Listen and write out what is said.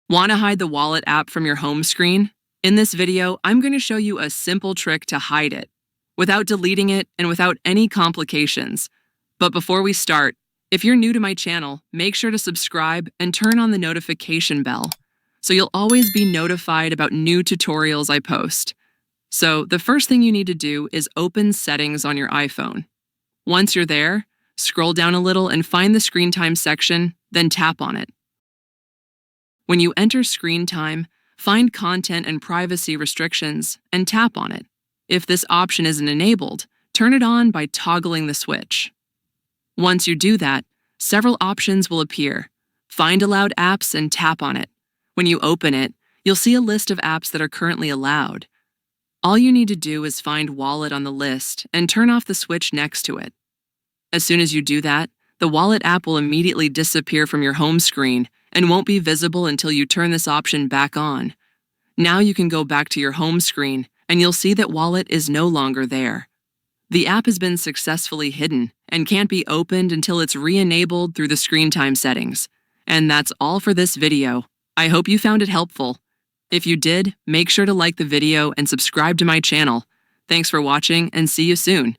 Want to hide the Wallet app from your home screen? In this video, I'm going to show you a simple trick to hide it, without deleting it and without any complications. But before we start, if you're new to my channel, make sure to subscribe and turn on the notification bell, so you'll always be notified about new tutorials I post. So the first thing you need to do is open Settings on your iPhone. Once you're there, scroll down a little and find the Screen Time section, then tap on it. When you enter Screen Time, find Content and Privacy Restrictions and tap on it. If this option isn't enabled, turn it on by toggling the switch. Once you do that, several options will appear. Find Allowed Apps and tap on it. When you open it, you'll see a list of apps that are currently allowed. All you need to do is find Wallet on the list and turn off the switch next to it. As soon as you do that, the Wallet app will immediately disappear from your home screen and won't be visible until you turn this option back on. Now you can go back to your home screen and you'll see that Wallet is no longer there. The app has been successfully hidden and can't be opened until it's re-enabled through the Screen Time settings. And that's all for this video. I hope you found it helpful. If you did, make sure to like the video and subscribe to my channel. Thanks for watching and see you soon.